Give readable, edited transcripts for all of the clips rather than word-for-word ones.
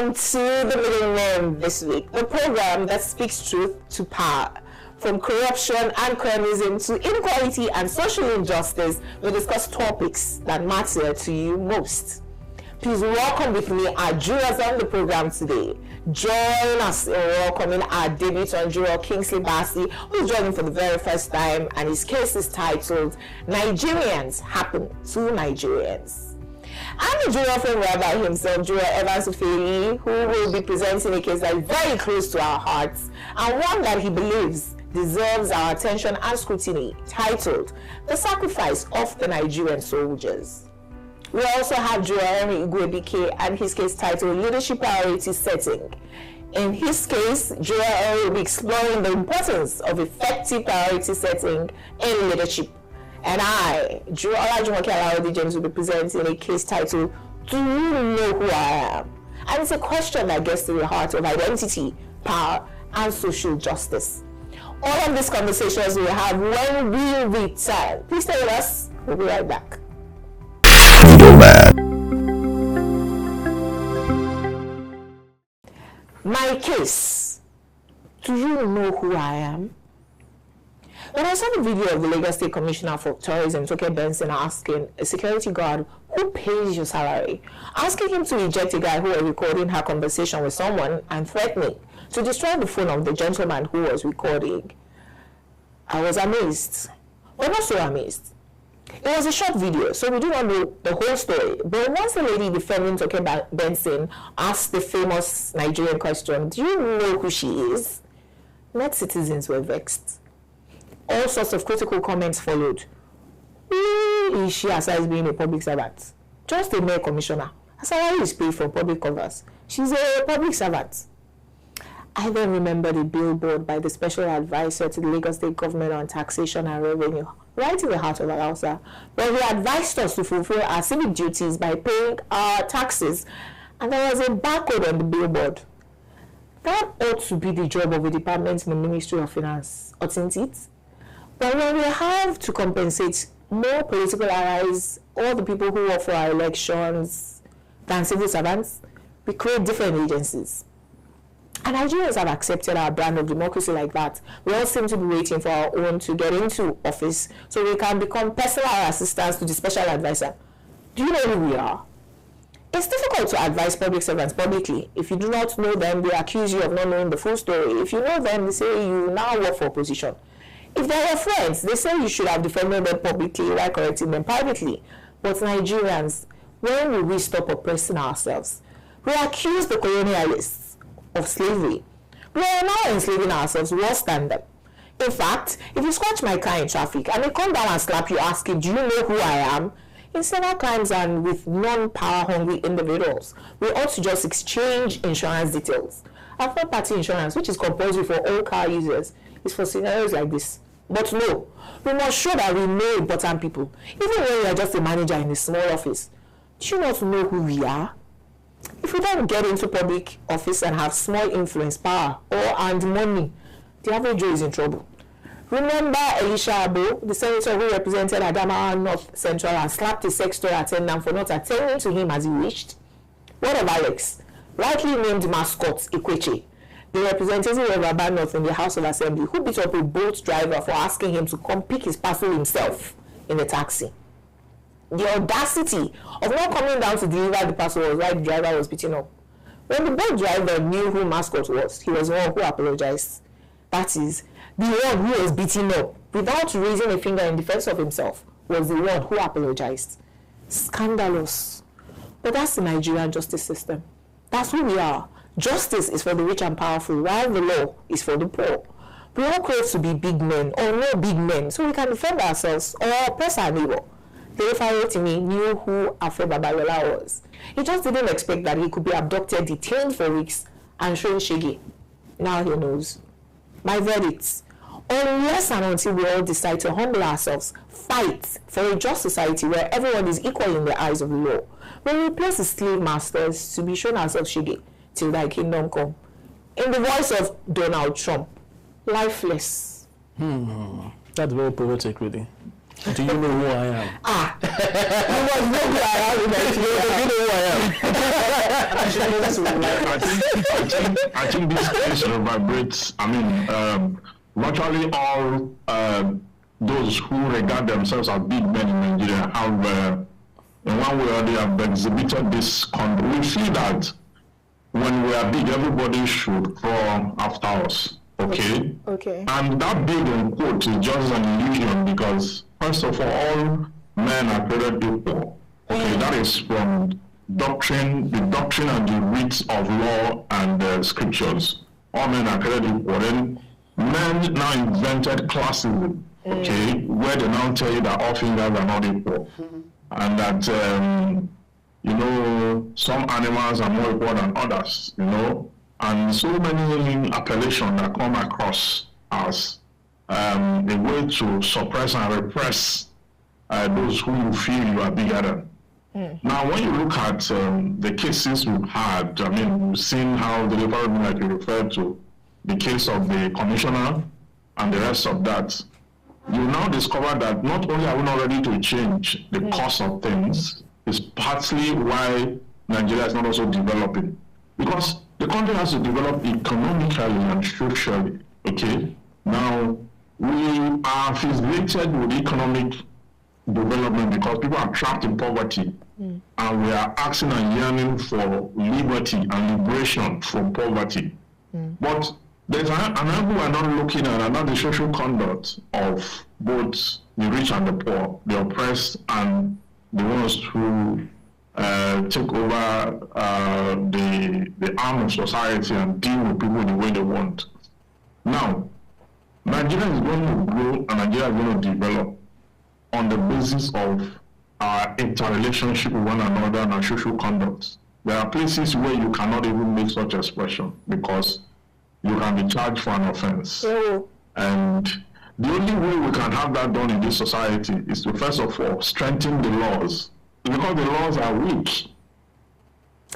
welcome to The Middle Name this week, the program that speaks truth to power. From corruption and cronyism to inequality and social injustice, we discuss topics that matter to you most. Please welcome with me our jurors on the program today. Join us in welcoming our debutant juror, Kingsley Bassi, who is joining for the very first time, and his case is titled Nigerians Happen to Nigerians. And the juror from Rabbi himself, Juror Evans Ufeli, who will be presenting a case that is very close to our hearts and one that he believes deserves our attention and scrutiny, titled The Sacrifice of the Nigerian Soldiers. We also have Juror Henry Igwebike and his case titled Leadership Priority Setting. In his case, Juror Henry will be exploring the importance of effective priority setting in leadership. And I, Juror Olajumoke Alaudi James, will be presenting a case titled Do You Know Who I Am? And it's a question that gets to the heart of identity, power, and social justice. All of these conversations we have when we return. Please stay with us. We'll be right back. My case. Do you know who I am? When I saw the video of the Lagos State Commissioner for Tourism, Toke Benson, asking a security guard who pays your salary, asking him to eject a guy who was recording her conversation with someone and threatening to destroy the phone of the gentleman who was recording, I was amazed, but not so amazed. It was a short video, so we do not know the whole story. But once the lady defending Toke Benson asked the famous Nigerian question, do you know who she is? Net citizens were vexed. All sorts of critical comments followed. Who is she aside being a public servant? Just a mere commissioner. Her salary is paid for public covers. She's a public servant. I then remembered a billboard by the special advisor to the Lagos State government on taxation and revenue, right in the heart of Alausa, where he advised us to fulfill our civic duties by paying our taxes, and there was a barcode on the billboard. That ought to be the job of a department in the Ministry of Finance, oughtn't it? But when we have to compensate more political allies, all the people who work for our elections, than civil servants, we create different agencies. And Nigerians have accepted our brand of democracy like that. We all seem to be waiting for our own to get into office so we can become personal assistants to the special advisor. Do you know who we are? It's difficult to advise public servants publicly. If you do not know them, they accuse you of not knowing the full story. If you know them, they say you now work for opposition. If they are your friends, they say you should have defended them publicly while correcting them privately. But Nigerians, when will we stop oppressing ourselves? We accuse the colonialists of slavery. We are now enslaving ourselves worse than them. In fact, if you scratch my car in traffic and they come down and slap you asking, do you know who I am? In several crimes and with non-power hungry individuals, we ought to just exchange insurance details. Our third-party insurance, which is compulsory for all car users, is for scenarios like this. But no, we must show that we know important people, even when we are just a manager in a small office. Do you not know who we are? If we don't get into public office and have small influence, power, and money, the average Joe is in trouble. Remember Elisha Abo, the senator who represented Adamawa North Central and slapped a sex store attendant for not attending to him as he wished? What of Alex, rightly named mascot Ikweche, the representative of Adamawa North in the House of Assembly, who beat up a boat driver for asking him to come pick his parcel himself in a taxi? The audacity of not coming down to deliver the parcel was why the driver was beaten up. When the boat driver knew who mascot was, he was the one who apologized. That is, the one who was beaten up without raising a finger in defense of himself was the one who apologized. Scandalous. But that's the Nigerian justice system. That's who we are. Justice is for the rich and powerful, while the law is for the poor. We all crave to be big men or no big men so we can defend ourselves or oppress our neighbor. Timi knew who Afe Babalola was. He just didn't expect that he could be abducted, detained for weeks, and shown shege. Now he knows. My verdict: unless and until we all decide to humble ourselves, fight for a just society where everyone is equal in the eyes of the law, we replace the slave masters to be shown ourselves shege till thy kingdom come. In the voice of Donald Trump, lifeless. That's very poetic, really. Do you know who I am? You must know who I am in Nigeria. You know who I am. I think this case reverberates. I mean, virtually all those who regard themselves as big men in Nigeria have, in one way or the other, have exhibited this conduct. We see that when we are big, everybody should crawl after us. Okay? Okay. And that big in quote is just an illusion because, first of all men are created equal. Okay, that is from doctrine, the doctrine and the rites of law and scriptures. All men are created equal. Then men now invented classism, okay, where they now tell you that all fingers are not equal. And that, you know, some animals are more equal than others, you know. And so many appellations that come across as a way to suppress and repress those who you feel you are bigger than. Now, when you look at the cases we've had, I mean, we've seen how the development, like you referred to, the case of the commissioner and the rest of that, you now discover that not only are we not ready to change the course of things, it's partly why Nigeria is not also developing. Because the country has to develop economically and socially, okay? Now, we are affiliated with economic development because people are trapped in poverty, and we are asking and yearning for liberty and liberation from poverty. But there's an angle we're not looking at, and that's the social conduct of both the rich and the poor, the oppressed and the ones who take over the arm of society and deal with people the way they want. Now, Nigeria is going to grow and Nigeria is going to develop on the basis of our interrelationship with one another and our social conduct. There are places where you cannot even make such expression because you can be charged for an offense. And the only way we can have that done in this society is to, first of all, strengthen the laws. Because the laws are weak.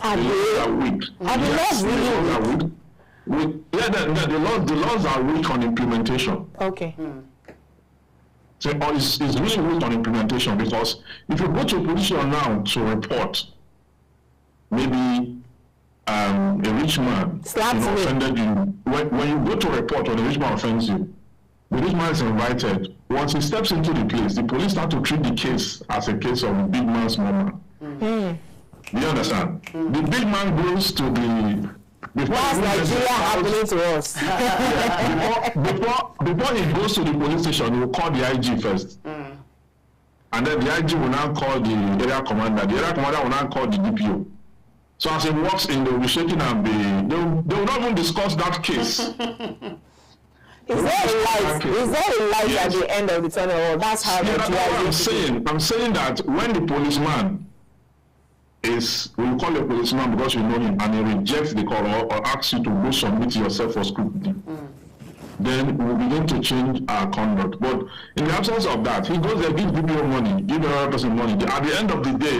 Are the laws really weak? The laws are weak on implementation. Okay. So it's really weak on implementation because if you go to a position now to report, maybe a rich man offended you. When you go to report when a rich man offends you, the rich man is invited. Once he steps into the place, the police start to treat the case as a case of big man, small man. Do you understand? The big man goes to the... What's Nigeria happening to us? Before he goes to the police station, he will call the IG first. And then the IG will now call the area commander. The area commander will now call the DPO. So as he walks in, they will be shaking and they will not even discuss that case. Is there a light? Is there a light at the end of the tunnel? That's how Nigeria is saying. I'm saying that when the policeman we call a policeman because you know him, and he rejects the call or asks you to go submit yourself for scrutiny, then we begin to change our conduct. But in the absence of that, he goes there, gives people money, gives the other person money. At the end of the day,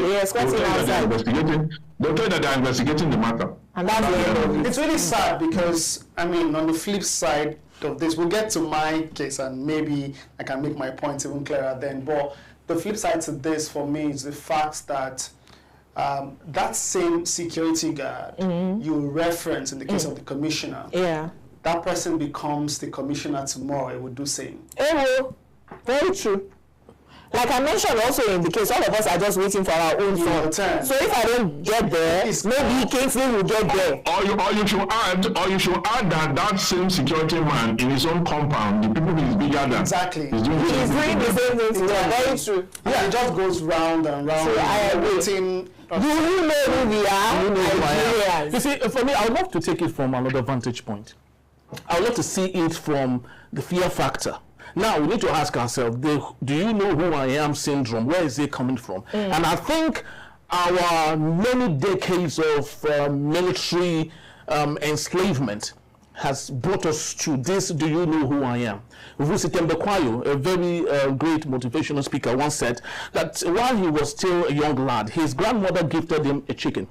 they'll tell you that they're investigating the matter. And that's the end of it. It's really sad because, I mean, on the flip side of this, we'll get to my case and maybe I can make my points even clearer then. But the flip side to this for me is the fact that that same security guard you reference in the case of the commissioner, that person becomes the commissioner tomorrow, it would do same. Very true. Like I mentioned also in the case, all of us are just waiting for our own turn. So if I don't get there, maybe Kingsley will get there. Or you should add that same security man in his own compound, the people he's bigger than. Exactly. He's doing the same thing. Very true. Yeah, it just goes round and round. So I am waiting. Do you know who we are? Nigerians. You see, for me, I would love to take it from another vantage point. I would love to see it from the fear factor. Now, we need to ask ourselves, do you know who I am syndrome, where is it coming from? And I think our many decades of military enslavement has brought us to this, do you know who I am? Vusitembe Kwayo, a very great motivational speaker, once said that while he was still a young lad, his grandmother gifted him a chicken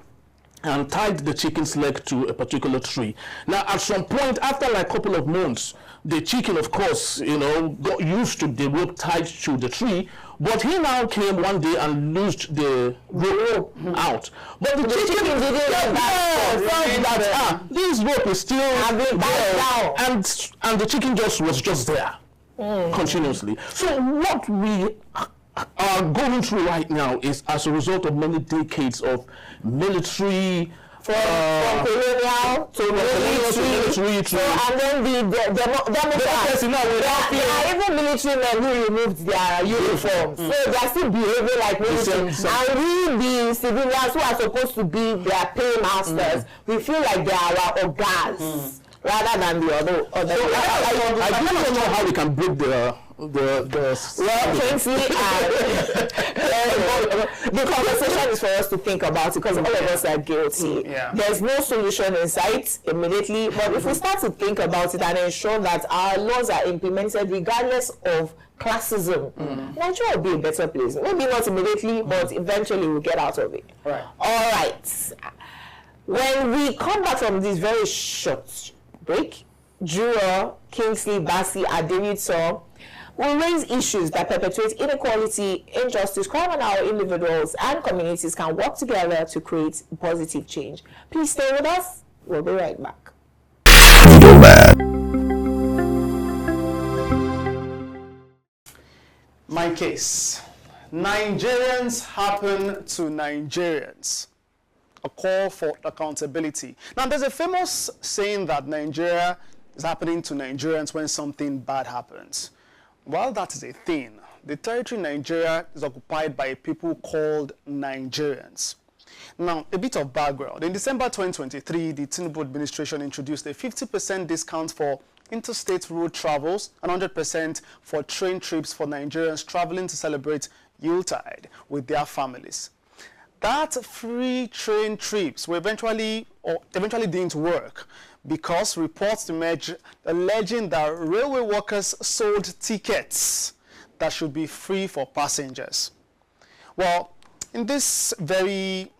and tied the chicken's leg to a particular tree. Now, at some point, after like a couple of months, The chicken, of course, got used to the rope tied to the tree, but he now came one day and loosed the rope out. But the chicken didn't that this rope is still there, and the chicken was just there continuously. So what we are going through right now is as a result of many decades of military. From colonial to military, and then the democrats. There are even military men who removed their uniforms, so they are still behaving like military. And we, the civilians who are supposed to be their paymasters, we feel like they are our ogas rather than the other. I don't know how we can break the Kingsley, the conversation is for us to think about it, because all of us are guilty. There's no solution in sight immediately, but if we start to think about it and ensure that our laws are implemented regardless of classism, Nigeria will be a better place. Maybe not immediately, but eventually we'll get out of it. Right. All right. When we come back from this very short break, Juror Kingsley Bassey Aderito will raise issues that perpetuate inequality, injustice, crime, and how individuals and communities can work together to create positive change. Please stay with us. We'll be right back. My case. Nigerians happen to Nigerians. A call for accountability. Now, there's a famous saying that Nigeria is happening to Nigerians when something bad happens. While that is a thing, the territory Nigeria is occupied by a people called Nigerians. Now, a bit of background. In December 2023, the Tinubu administration introduced a 50% discount for interstate road travels and 100% for train trips for Nigerians traveling to celebrate Yuletide with their families. That free train trips were eventually didn't work, because reports emerged alleging that railway workers sold tickets that should be free for passengers. Well, in this very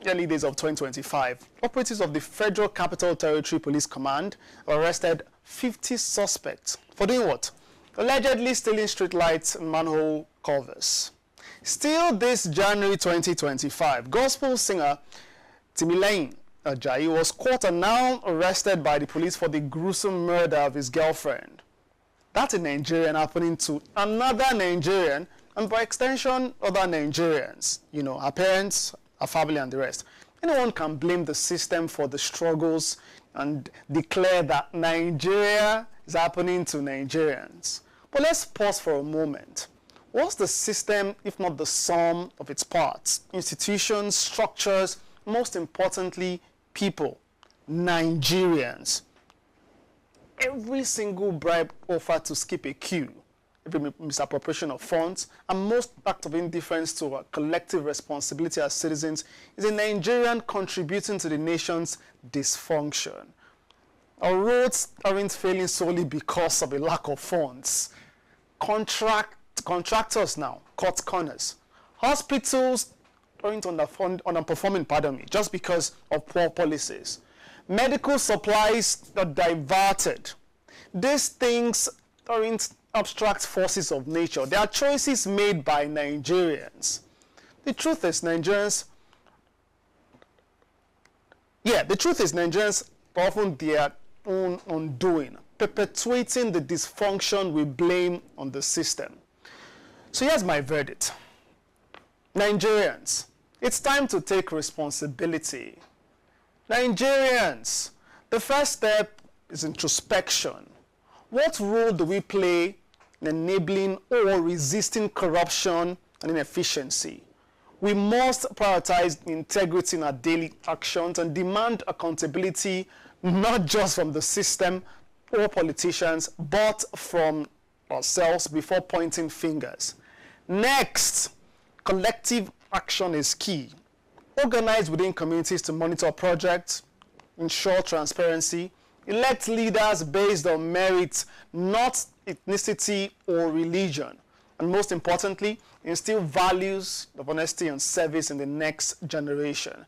early days of 2025, operatives of the Federal Capital Territory Police Command arrested 50 suspects for doing what? Allegedly stealing streetlights and manhole covers. Still this January 2025, gospel singer Timileyin Ajayi was caught and now arrested by the police for the gruesome murder of his girlfriend. That's a Nigerian happening to another Nigerian, and by extension, other Nigerians. Her parents, her family, and the rest. Anyone can blame the system for the struggles and declare that Nigeria is happening to Nigerians. But let's pause for a moment. What's the system if not the sum of its parts? Institutions, structures, most importantly, people, Nigerians. Every single bribe offered to skip a queue, every misappropriation of funds, and most act of indifference to our collective responsibility as citizens is a Nigerian contributing to the nation's dysfunction. Our roads aren't failing solely because of a lack of funds. Contractors now cut corners. Hospitals aren't underperforming, just because of poor policies. Medical supplies are diverted. These things aren't abstract forces of nature. They are choices made by Nigerians. The truth is Nigerians are often their own undoing, perpetuating the dysfunction we blame on the system. So here's my verdict. Nigerians, it's time to take responsibility. Nigerians, the first step is introspection. What role do we play in enabling or resisting corruption and inefficiency? We must prioritize integrity in our daily actions and demand accountability, not just from the system or politicians, but from ourselves before pointing fingers. Next, collective action is key. Organize within communities to monitor projects, ensure transparency, elect leaders based on merit, not ethnicity or religion. And most importantly, instill values of honesty and service in the next generation.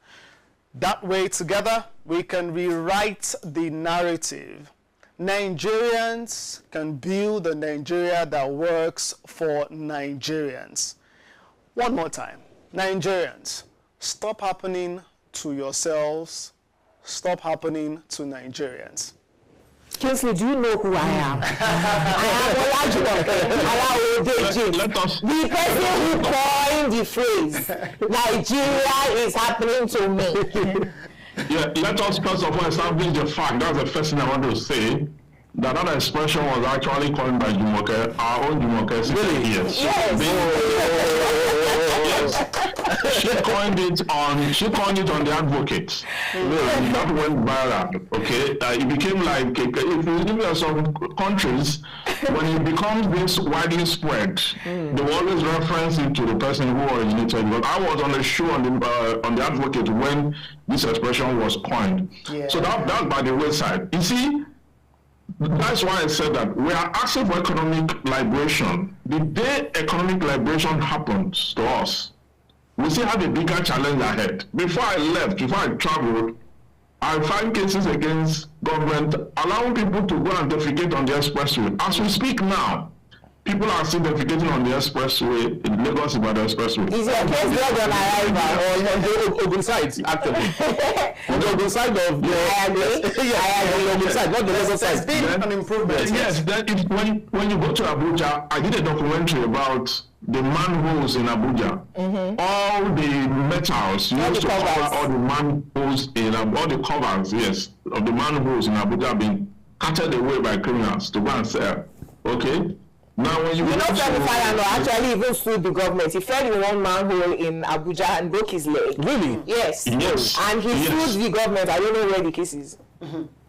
That way, together, we can rewrite the narrative Nigerians can build a Nigeria that works for Nigerians. One more time. Nigerians, stop happening to yourselves. Stop happening to Nigerians. Kingsley, do you know who I am? I am Olajumoke. The person who coined the phrase, Nigeria is happening to me. Yeah, let us first of all establish the fact, that's the first thing I want to say, that expression was actually coined by Jumoke, our own Jumoke, 60 years. Yes. She coined it on the Advocate. That went viral. Okay, it became like, if you live in some countries, when it becomes this widely spread, they will always reference it to the person who originated. But I was on a show on the Advocate when this expression was coined. Yeah. So that's by the wayside. You see, that's why I said that we are asking for economic liberation. The day economic liberation happens to us, we still have a bigger challenge ahead. Before I traveled, I find cases against government allowing people to go and defecate on the expressway. As we speak now, people are still defecating on the expressway in Lagos about the expressway. Is your case there on arrival or on the Ogun side, actually? On the Ogun side of the... I agree. Yes, on the Ogun side, not the Lagos side. There's been an improvement. Yes, when you go to Abuja, I did a documentary about the manholes in Abuja. All the metals used to cover all the manholes all the covers, yes, of the manholes in Abuja being carted away by criminals to go and sell. Okay? Now, when you know, Femi actually even sued the government. He fell in one manhole in Abuja and broke his leg. Really? Yes. Yes. And he sued the government. I don't know where the case is.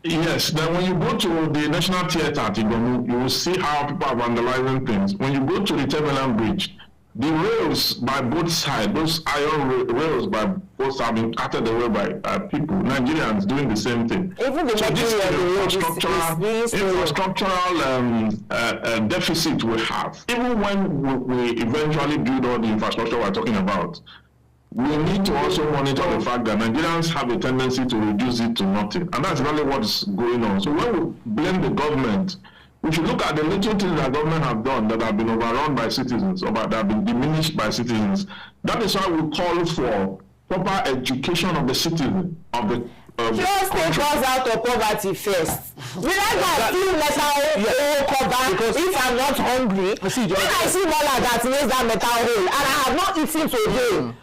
Yes. Then when you go to the National Theatre at Igomu, you will see how people are vandalizing things. When you go to the Temelan Bridge, the rails by both sides, those iron rails by both sides, have been carted away by people, Nigerians doing the same thing. Even the infrastructural deficit we have, even when we eventually build all the infrastructure we're talking about, we need to also monitor the fact that Nigerians have a tendency to reduce it to nothing. And that's really what's going on. So when we blame the government, we should look at the little things that government have done that have been overrun by citizens or that have been diminished by citizens. That is why we call for proper education of the citizen, of the just take us out of poverty first. Will I feel metal cover if I'm not hungry? When I see more like that needs that metal hole and I have not eaten today.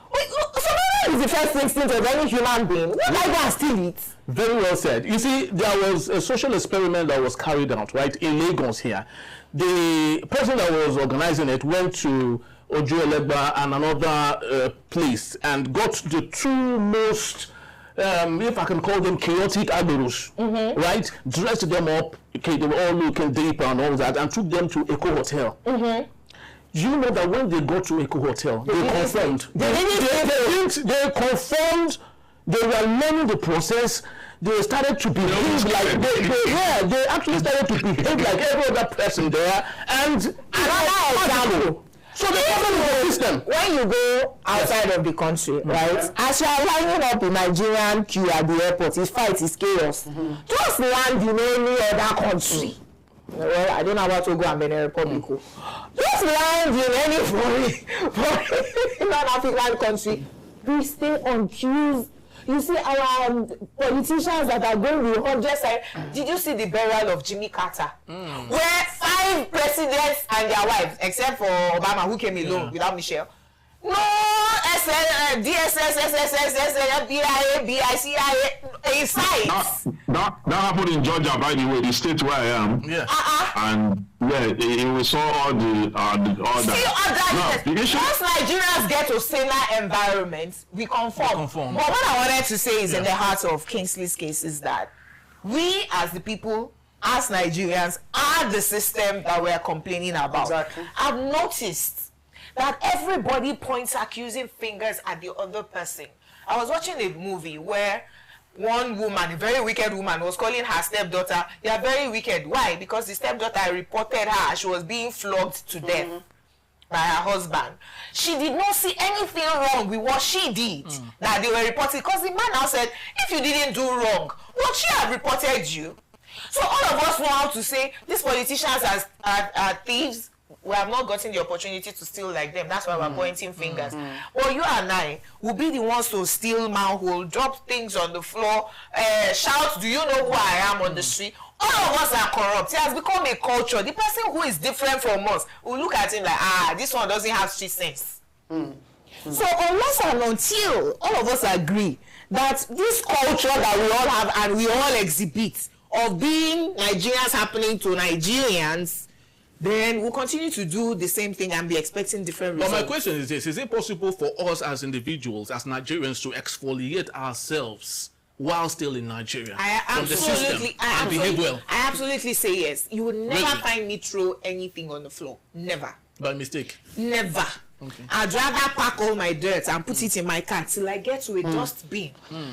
So is the first instinct of any human being. What I go and steal it? Very well said. You see, there was a social experiment that was carried out, right, in Lagos here. The person that was organizing it went to Ojuelegba and another place and got the two most, if I can call them chaotic agorus, right, dressed them up, okay, they were all looking deep and all that, and took them to Eco Hotel. You know that when they got to Eco Hotel, they confirmed. They confirmed. They were learning the process. They started to behave like they actually started to behave like every other person there. And another example. So the problem is the system. When you go outside of the country, right? As you are lining up in Nigerian queue at the airport, his fight is chaos. Just land in any other country. Well, I don't know about Togo and Benin Republic. Just land in any foreign non-African country. We stay on queues. You see our politicians that are going with hundreds. Did you see the burial of Jimmy Carter? Where 5 presidents and their wives, except for Obama, who came alone without Michelle. No, DSS, SSS, FBI, BI, CIA, inside. That happened in Georgia, by the way, the state where I am. Yeah. And we saw all that. Once Nigerians get to saner environments, we conform. But what I wanted to say is in the heart of Kingsley's case is that we as the people, as Nigerians, are the system that we're complaining about. Exactly. I've noticed that everybody points accusing fingers at the other person. I was watching a movie where one woman, a very wicked woman, was calling her stepdaughter, "You are very wicked." Why? Because the stepdaughter reported her, she was being flogged to death by her husband. She did not see anything wrong with what she did that they were reporting, because the man now said, if you didn't do wrong, would she have reported you? So all of us know how to say these politicians are thieves. We have not gotten the opportunity to steal like them. That's why we're pointing fingers. Well, you and I will be the ones to steal manhole, drop things on the floor, shout, "Do you know who I am?" on the street. All of us are corrupt. It has become a culture. The person who is different from us will look at him like, this one doesn't have street sense. So unless and until all of us agree that this culture that we all have and we all exhibit of being Nigerians happening to Nigerians, then we'll continue to do the same thing and be expecting different results. But my question is this: is it possible for us as individuals, as Nigerians, to exfoliate ourselves while still in Nigeria from the system and behave well? I absolutely say yes. You will never Really? find me throw anything on the floor. Never. By mistake? Never. Okay. I'd rather pack all my dirt and put it in my car till I get to a dustbin.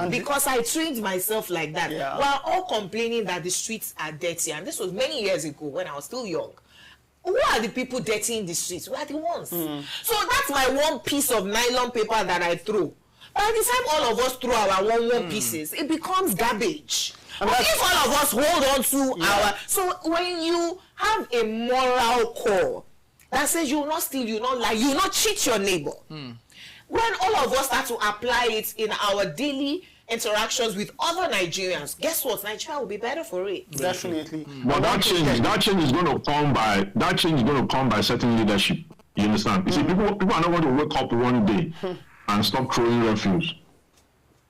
Because I trained myself like that. Yeah. While all complaining that the streets are dirty. And this was many years ago when I was still young. Who are the people dirtying the streets? We are the ones. So that's my one piece of nylon paper that I throw. By the time all of us throw our one pieces, it becomes garbage. But if all of us hold on to our... So when you have a moral core that says you will not steal, you will not lie, you will not cheat your neighbor. When all of us start to apply it in our daily interactions with other Nigerians, guess what? Nigeria will be better for it. Definitely. But that change is going to come by certain leadership. You understand? You see, people are not going to wake up one day and stop throwing refuse.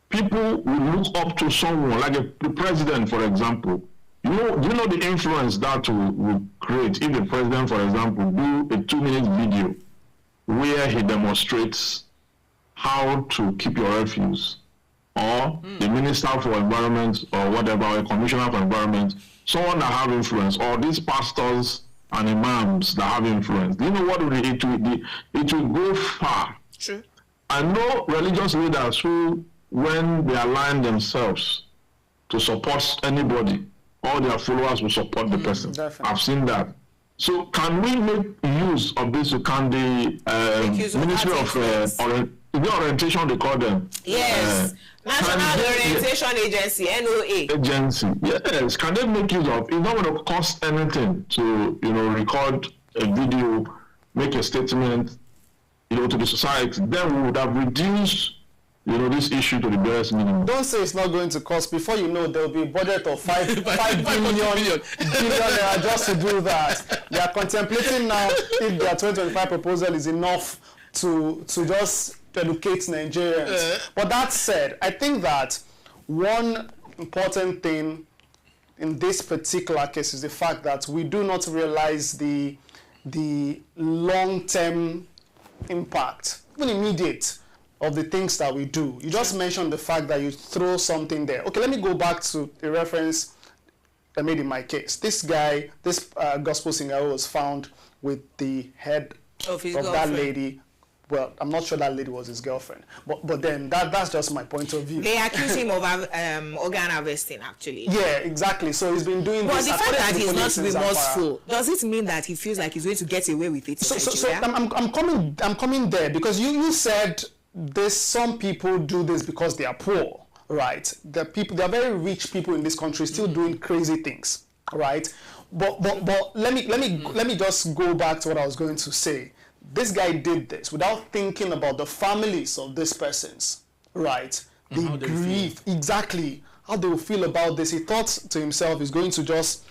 People will look up to someone like the president, for example. Do you know the influence that will create if the president, for example, do a 2-minute video where he demonstrates how to keep your refuse, or the minister for environment or whatever, or a commissioner for environment, someone that have influence, or these pastors and imams that have influence. Do you know what it will go far? True. I know religious leaders who, when they align themselves to support anybody, all their followers will support the person. Definitely. I've seen that. So can we make use of this? Can the Ministry of orientation, they call them? Yes. National Orientation Agency, NOA. Agency. Yes. Can they make use of? It's not going to cost anything to, record a video, make a statement, to the society. Then we would have reduced, this issue to the barest minimum. Don't say it's not going to cost. Before you know, there will be a budget of 5 billion just to do that. They are contemplating now if their 2025 proposal is enough to just educate Nigerians. But that said, I think that one important thing in this particular case is the fact that we do not realize the long-term impact, even immediate, of the things that we do. You just mentioned the fact that you throw something there. Okay, let me go back to the reference I made in my case. This guy, this gospel singer was found with the head of that lady. Well, I'm not sure that lady was his girlfriend, but then that's just my point of view. They accuse him of organ harvesting, actually. Yeah, exactly. So he's been doing this. But the fact that he's not remorseful, does it mean that he feels like he's going to get away with it? So I'm coming there, because you said some people do this because they are poor, right? There are very rich people in this country still doing crazy things, right? But let me just go back to what I was going to say. This guy did this without thinking about the families of these persons, right? The grief, exactly, how they will feel about this. He thought to himself, he's going to just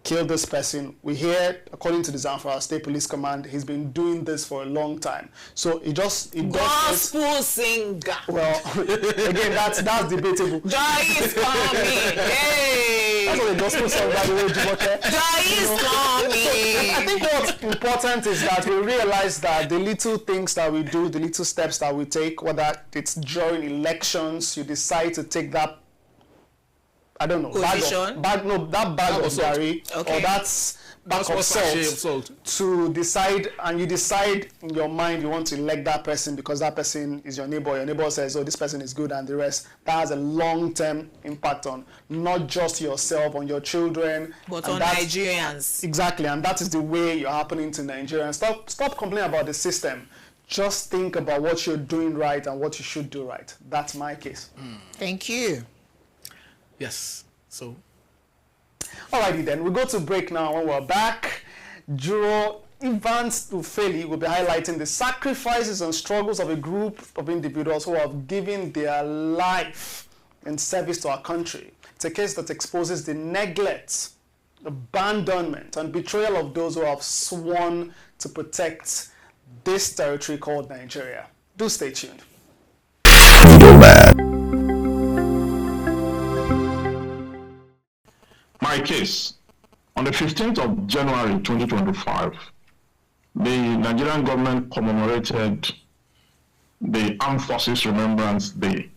kill this person. We hear, according to the Zamfara State Police Command, he's been doing this for a long time. So gospel singer. Well, again, that's debatable. Joy is coming. Hey. That's what the gospel song, by the way, Jumoke. Joy is coming. I think what's important is that we realize that the little things that we do, the little steps that we take, whether it's during elections, you decide to take that, I don't know, bag of gari, or that's bag of salt to decide, and you decide in your mind you want to elect that person because that person is your neighbor. Your neighbor says, oh, this person is good, and the rest. That has a long-term impact on not just yourself, on your children, but on Nigerians. Exactly, and that is the way you're happening to Nigerians. Stop complaining about the system. Just think about what you're doing right and what you should do right. That's my case. Thank you. Yes. So Alrighty then, we'll go to break now. When we're back, Juro Evans Ufeli will be highlighting the sacrifices and struggles of a group of individuals who have given their life in service to our country. It's a case that exposes the neglect, abandonment, and betrayal of those who have sworn to protect this territory called Nigeria. Do stay tuned. My case. On the 15th of January 2025, the Nigerian government commemorated the Armed Forces Remembrance Day.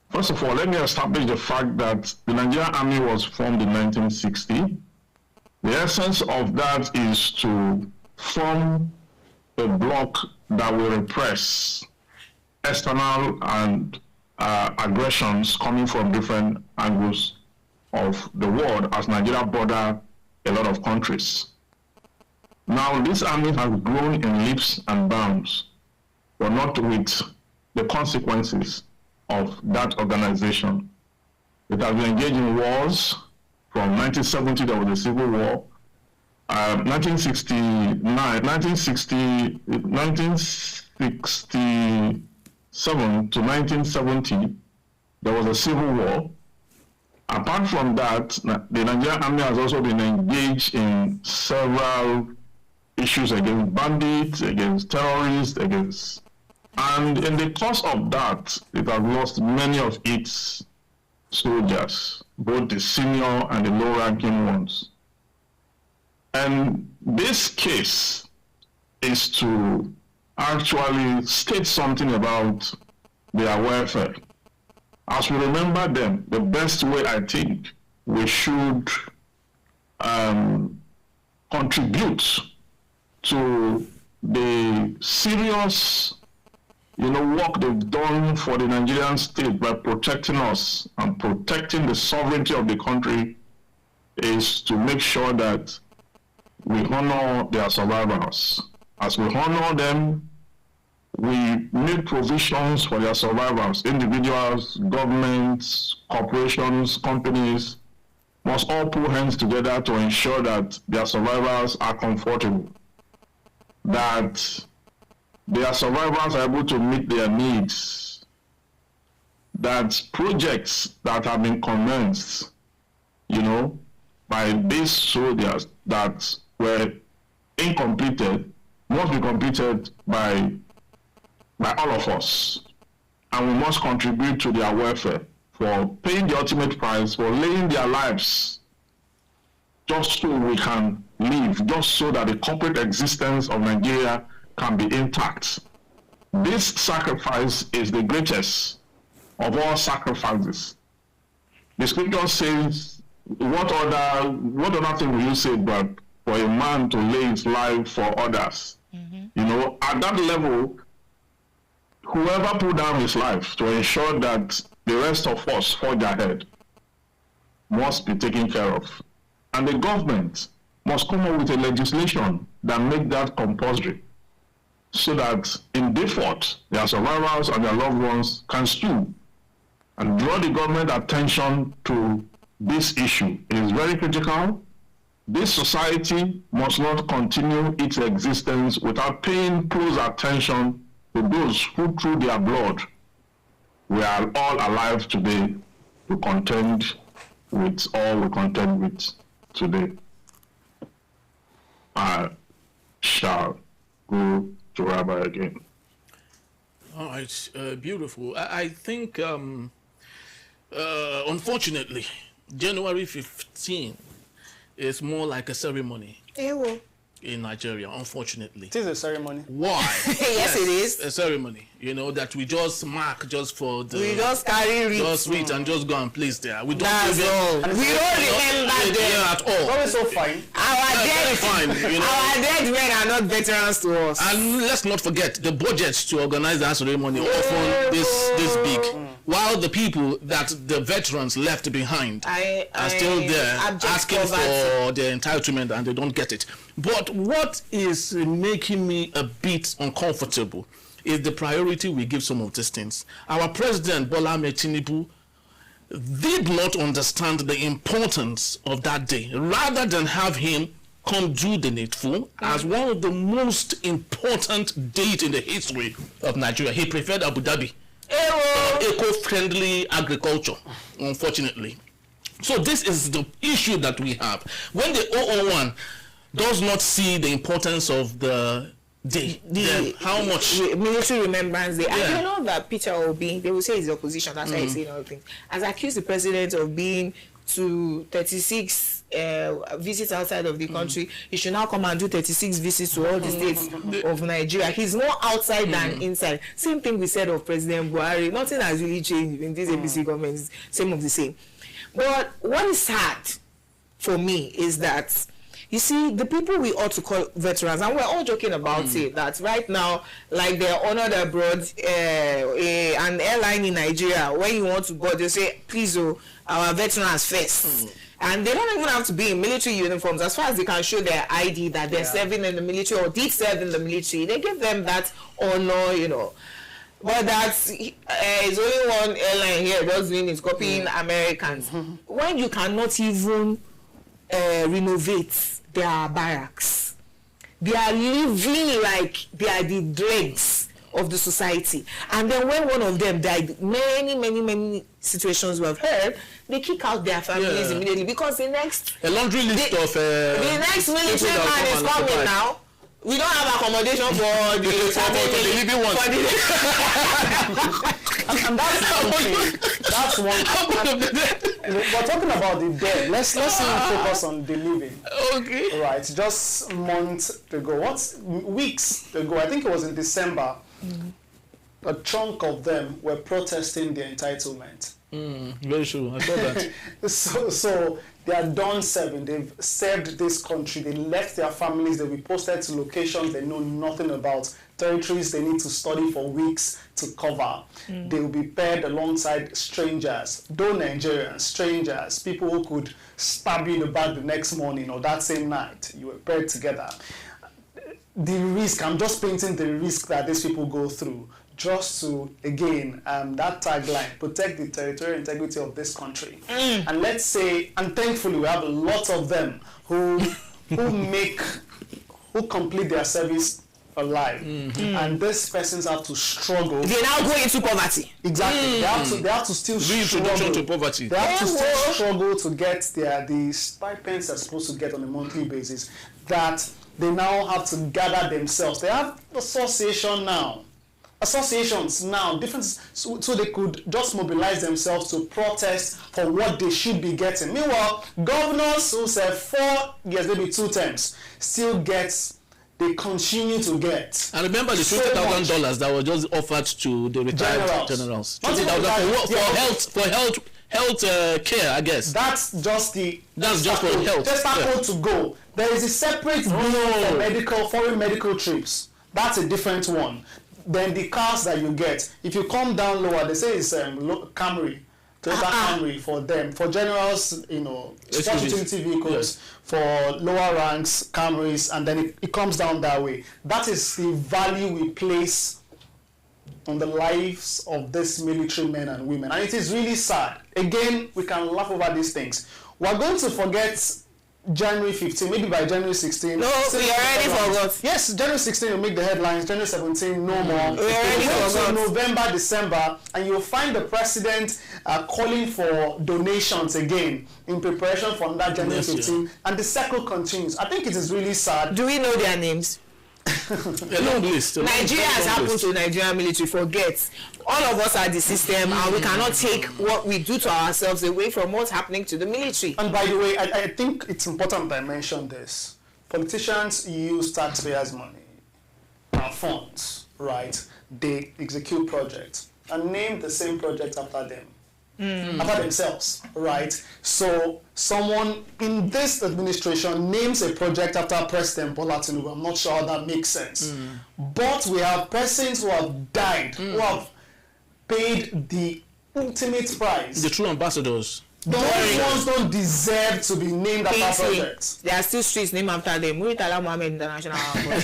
First of all, let me establish the fact that the Nigerian Army was formed in 1960. The essence of that is to form a bloc that will repress external and aggressions coming from different angles of the world as Nigeria border a lot of countries. Now, this army has grown in leaps and bounds, but not with the consequences of that organization. It has been engaged in wars. From 1970, there was a civil war. 1967 to 1970, there was a civil war. Apart from that, the Nigerian Army has also been engaged in several issues against bandits, against terrorists, and in the course of that, it has lost many of its soldiers, both the senior and the low-ranking ones. And this case is to actually state something about their welfare. As we remember them, the best way I think we should contribute to the serious work they've done for the Nigerian state by protecting us and protecting the sovereignty of the country is to make sure that we honor their survivors. As we honor them, we make provisions for their survivors. Individuals, governments, corporations, companies must all put hands together to ensure that their survivors are comfortable, that their survivors are able to meet their needs, that projects that have been commenced, by these soldiers that were incompleted must be completed by all of us. And we must contribute to their welfare for paying the ultimate price, for laying their lives just so we can live, just so that the corporate existence of Nigeria can be intact. This sacrifice is the greatest of all sacrifices. The scripture says, what other thing will you say but for a man to lay his life for others? Mm-hmm. At that level, whoever put down his life to ensure that the rest of us forge ahead must be taken care of. And the government must come up with a legislation that make that compulsory, so that in default, their survivors and their loved ones can sue and draw the government attention to this issue. It is very critical. This society must not continue its existence without paying close attention to those who, through their blood, we are all alive today to contend with all we contend with today. I shall go to Rabbi again. All right, beautiful. I think, unfortunately, January 15 is more like a ceremony in Nigeria, unfortunately. It is a ceremony. Why? Yes, it is. A ceremony, that we just mark just for the... We just carry read. Just read and just go and place there. We don't That's all. We don't remember them at all. Always so fine. Our dead men are not veterans to us. And let's not forget, the budgets to organize that ceremony are often this big. While the people that the veterans left behind are still there asking for their entitlement and they don't get it. But what is making me a bit uncomfortable is the priority we give some of these things. Our president, Bola Ahmed Tinubu, did not understand the importance of that day, rather than have him come do the needful as one of the most important days in the history of Nigeria. He preferred Abu Dhabi. Eco-friendly agriculture, unfortunately. So this is the issue that we have. When the 001 does not see the importance of the day, then how much military remembrance day. Yeah. And you know that Peter Obi, they will say he's opposition, that's why he's saying all things, has accused the president of being to 36 visits outside of the country. He should now come and do 36 visits to all the states of Nigeria. He's more outside than inside. Same thing we said of President Buhari. Nothing has really changed in this APC government. It's same of the same. But what is sad for me is that, you see, the people we ought to call veterans, and we're all joking about it, that right now, like they're honored abroad, an airline in Nigeria, when you want to board, they say, please, our veterans first. And they don't even have to be in military uniforms. As far as they can show their ID that they're serving in the military or did serve in the military, they give them that honor, you know. But that's it's only one airline here that's doing is copying Americans. When you cannot even renovate their barracks, they are living like they are the dregs of the society. And then when one of them died, many situations we have heard, they kick out their families immediately, because the next a laundry list of the next military man is coming now. We don't have accommodation for the living ones. And that's one thing. We're talking about the dead. Let's focus on the living. Okay. Right. Just months ago, weeks ago, I think it was in December, a chunk of them were protesting their entitlement. Very true. I saw that. So they are done serving. They've served this country. They left their families. They reposted to locations they know nothing about, territories they need to study for weeks to cover. They will be paired alongside strangers, though Nigerians, strangers, people who could stab you in the back the next morning or that same night. You were paired together. The risk, I'm just painting the risk that these people go through, just to, again, that tagline, protect the territorial integrity of this country. And let's say, and thankfully we have a lot of them who complete their service alive. And these persons have to struggle. They now go into poverty. Exactly. They have to still reintroduction struggle. to poverty. They have to still struggle to get the stipends they're supposed to get on a monthly basis, that they now have to gather themselves. They have associations now, different, so they could just mobilize themselves to protest for what they should be getting. Meanwhile, governors who serve 4 years, maybe 2 terms, they continue to get. And remember the $20,000 that was just offered to the retired generals. $20,000 for health care, I guess. That's just for health. Just that to go. There is a separate bill for foreign medical trips. That's a different one. Then the cars that you get, if you come down lower, they say it's Camry, Toyota Camry for them. For generals, sport utility vehicles, for lower ranks, Camrys, and then it comes down that way. That is the value we place on the lives of these military men and women. And it is really sad. Again, we can laugh over these things. We're going to forget January 15, maybe by January 16. No, we already forgot. Yes, January 16 will make the headlines. January 17, no more. We already forgot. November, December, and you'll find the president calling for donations again in preparation for that January 15, and the cycle continues. I think it is really sad. Do we know their names? A long list. Nigeria has happened to the Nigerian military. Forget. All of us are the system, and we cannot take what we do to ourselves away from what's happening to the military. And by the way, I think it's important that I mention this. Politicians use taxpayers' money and funds, right? They execute projects and name the same project after them. After themselves, right? So someone in this administration names a project after President Bola Tinubu. I'm not sure how that makes sense. But we have persons who have died, who have paid the ultimate price. The true ambassadors. Those ones don't deserve to be named after projects. There are still streets named after them. Muritala Mohammed International Airport.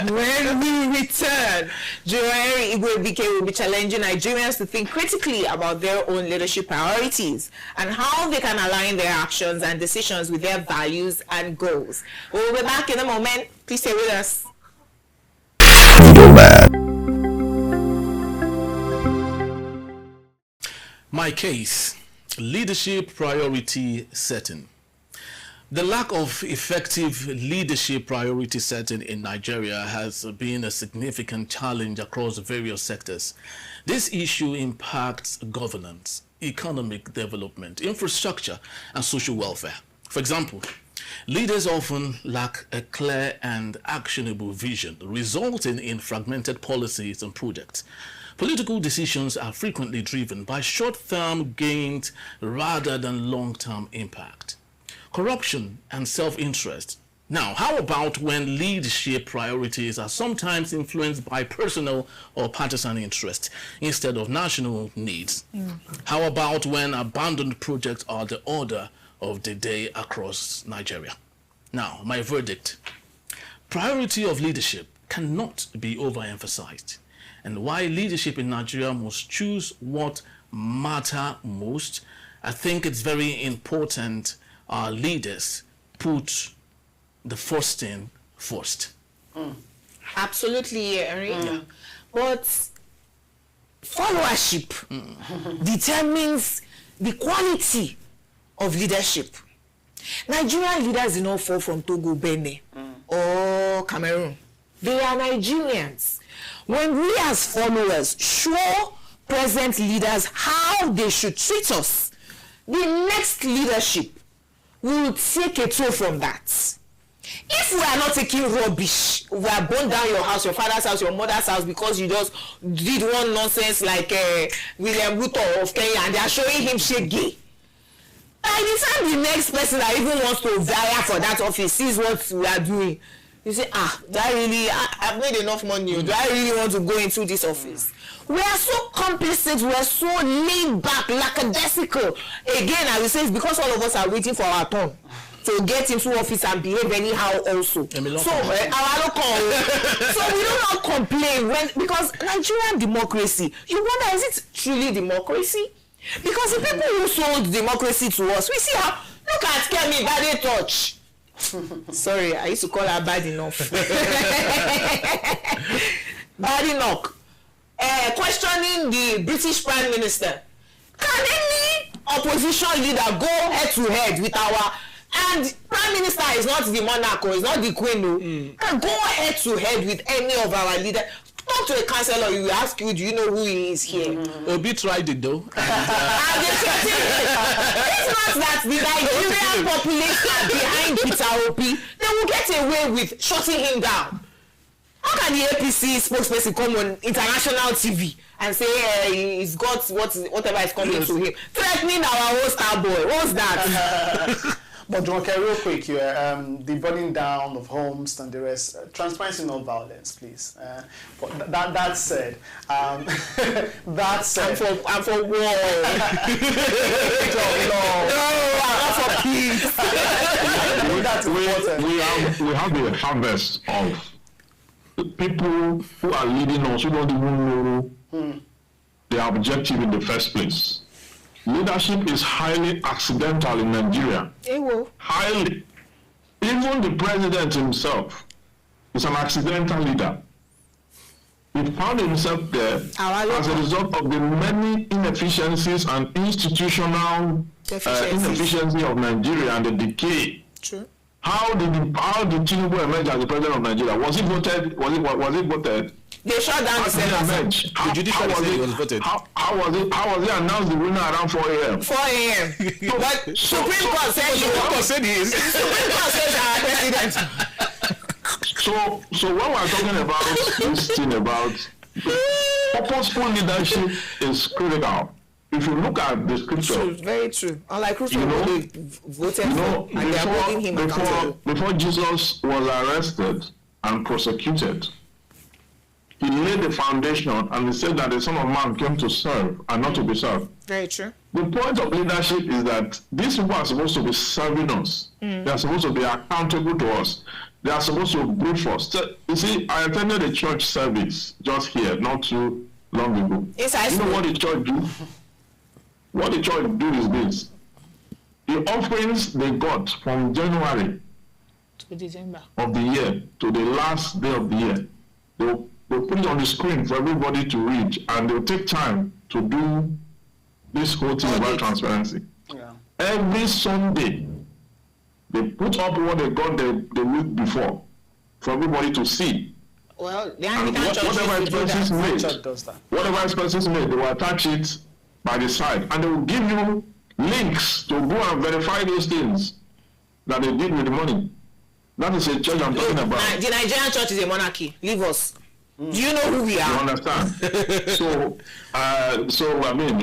When we return, Joeri Igwebike will be challenging Nigerians to think critically about their own leadership priorities and how they can align their actions and decisions with their values and goals. We'll be back in a moment. Please stay with us. My case, leadership priority setting. The lack of effective leadership priority setting in Nigeria has been a significant challenge across various sectors. This issue impacts governance, economic development, infrastructure, and social welfare. For example, leaders often lack a clear and actionable vision, resulting in fragmented policies and projects. Political decisions are frequently driven by short-term gains rather than long-term impact. Corruption and self-interest. Now, how about when leadership priorities are sometimes influenced by personal or partisan interest instead of national needs? How about when abandoned projects are the order of the day across Nigeria? Now, my verdict. Priority of leadership cannot be overemphasized. And why leadership in Nigeria must choose what matter most, I think it's very important our leaders put the first thing first. Absolutely, Henry. But followership determines the quality of leadership. Nigerian leaders do not fall from Togo, Benin, or Cameroon. They are Nigerians. When we as followers show present leaders how they should treat us, the next leadership will take a toll from that. If we are not taking rubbish, we are burn down your house, your father's house, your mother's house because you just did one nonsense like William Ruto of Kenya and they are showing him shaggy. By the time the next person that even wants to vie for that office sees what we are doing, you say, do I really, I've made enough money, do I really want to go into this office? We are so complicit, we are so laid back, lackadaisical. Again, I will say it's because all of us are waiting for our turn to get into office and behave anyhow also. So, our local, so we do not complain because Nigerian democracy, you wonder, is it truly democracy? Because the people who sold democracy to us, we see how, look at Kemi Bade Touch. Sorry, I used to call her bad enough. Bad enough. Questioning the British Prime Minister. Can any opposition leader go head to head with our... And Prime Minister is not the monarch, or is not the queen, no. Can go head to head with any of our leaders. Talk to a councillor, he will ask you, do you know who he is here? Obi tried it though. It's not that the Nigerian population are behind Peter Obi. They will get away with shutting him down. How can the APC spokesperson come on international TV and say he's got whatever is coming to him? Threatening our own star boy. What's that? But John, okay, real quick here, the burning down of homes and the rest, transparency, not violence, please. But that said, I'm for war. I'm for peace. That's important. We have the harvest of people who are leading us who don't even know their objective in the first place. Leadership is highly accidental in Nigeria. Highly. Even the president himself is an accidental leader. He found himself there as a result of the many inefficiencies and institutional inefficiency of Nigeria and the decay. True. How did Tinubu emerge as the president of Nigeria? Was it voted? Was it voted? They shut down the Senate. How was it announced the winner around 4 a.m.? 4 a.m. But Supreme Court said Supreme Court says our president. So when we're talking about this thing about purposeful leadership is critical. If you look at the scripture, true, very true. Unlike Ruto, they voted for and they are holding him accountable. Before Jesus was arrested and prosecuted, he laid the foundation and he said that the Son of Man came to serve and not to be served. Very true. The point of leadership is that these people are supposed to be serving us. They are supposed to be accountable to us. They are supposed to go first. So, you see, I attended a church service just here, not too long ago. You know what the church do? What the church do is this. The offerings they got from January To December of the year to the last day of the year, they'll put it on the screen for everybody to read, and they'll take time to do this whole thing about transparency. Yeah. Every Sunday, they put up what they got the week before for everybody to see. Well, the And Anglican Church whatever used to do expenses that. My made, church does that. whatever expenses made, they will attach it by the side, and they will give you links to go and verify those things that they did with the money. That is a church I'm talking about. The Nigerian church is a monarchy. Leave us. Do you know who we You are? understand? so I mean,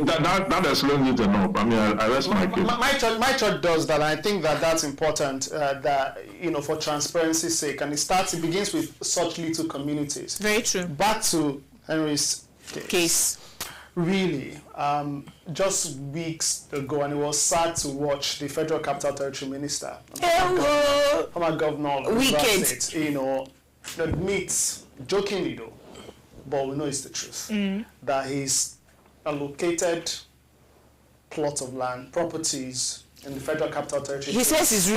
that explains it enough. I mean, I rest my case. My church does that. And I think that that's important. That for transparency's sake, and it begins with such little communities. Very true. Back to Henry's Case. Really, just weeks ago, and it was sad to watch the Federal Capital Territory Minister, former governor of Rivers State, admits, jokingly though, but we know it's the truth, that he's allocated plots of land, properties in the Federal Capital Territory. He says he's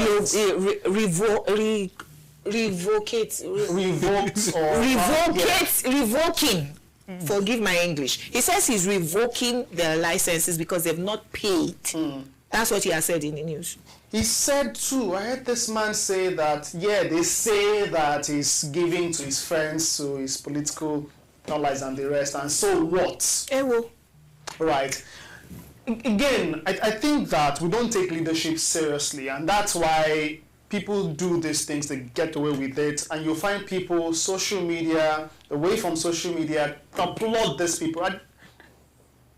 revoking. Forgive my English. He says he's revoking their licenses because they've not paid. That's what he has said in the news. He said too, I heard this man say that, they say that he's giving to his friends, to his political allies and the rest, and so what? Right. Again, I think that we don't take leadership seriously, and that's why people do these things, they get away with it, and you'll find people, social media, away from social media, applaud these people.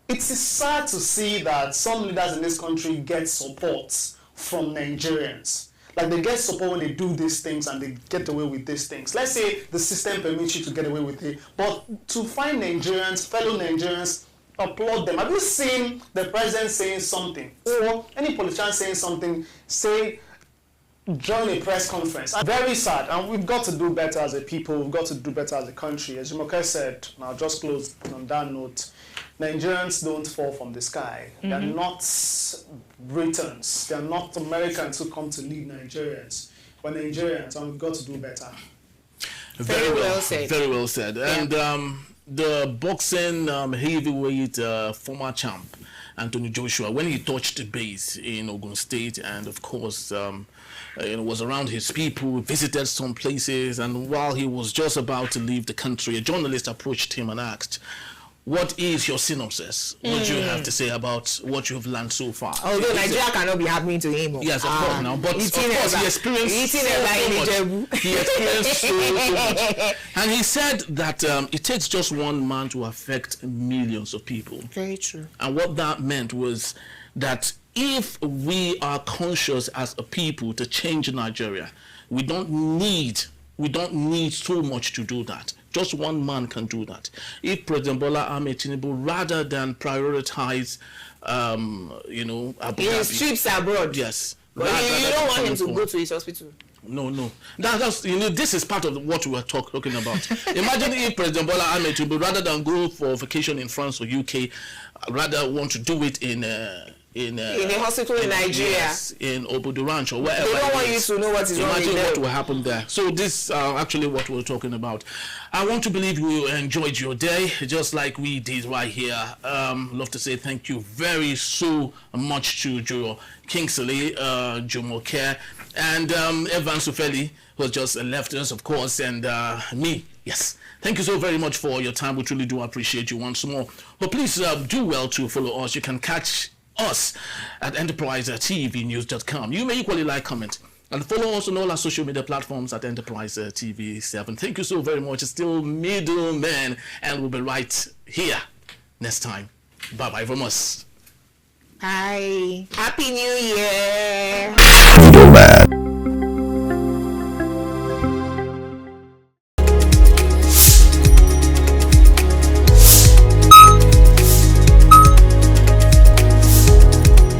It's sad to see that some leaders in this country get support from Nigerians. Like, they get support when they do these things and they get away with these things. Let's say the system permits you to get away with it, but to find Nigerians, fellow Nigerians, applaud them. Have you seen the president saying something, or any politician saying something, say, join a press conference? Very sad, and we've got to do better as a people, we've got to do better as a country. As Jumoke said, and I'll just close on that note, Nigerians don't fall from the sky. They're not Britons, they're not Americans who come to lead Nigerians. We're Nigerians, and we've got to do better. Very well said. Very well said. Yeah. And the boxing heavyweight former champ, Anthony Joshua, when he touched the base in Ogun State, and of course was around his people, visited some places, and while he was just about to leave the country, a journalist approached him and asked, what is your synopsis? What do you have to say about what you've learned so far? Although Nigeria cannot be happening to him. Yes, of course now, but of course he experienced so much. He experienced so much. And he said that it takes just one man to affect millions of people. Very true. And what that meant was that if we are conscious as a people to change Nigeria, we don't need so much to do that. Just one man can do that. If President Bola Ahmed Tinubu, rather than prioritize, Abu Dhabi, his trips abroad. Yes. But you don't want him to go to his hospital. No. That's this is part of what we were talking about. Imagine if President Bola Ahmed Tinubu, rather than go for vacation in France or UK, rather want to do it in a hospital in Nigeria, yes, in Obodo Ranch or wherever. They don't want you to know what is wrong with them. Imagine what will happen there. So this actually what we're talking about. I want to believe you enjoyed your day just like we did right here. Love to say thank you so much to Joe Kingsley, Jumoke, and Evan Sufeli, who has just left us, of course, and me. Yes. Thank you so very much for your time. We truly do appreciate you once more. But please do well to follow us. You can catch us at enterprisetvnews.com. You may equally like, comment, and follow us on all our social media platforms at Enterprise TV 7. Thank you so very much. It's still Middleman, and we'll be right here next time. Bye-bye from us. Bye. Happy New Year. Middleman.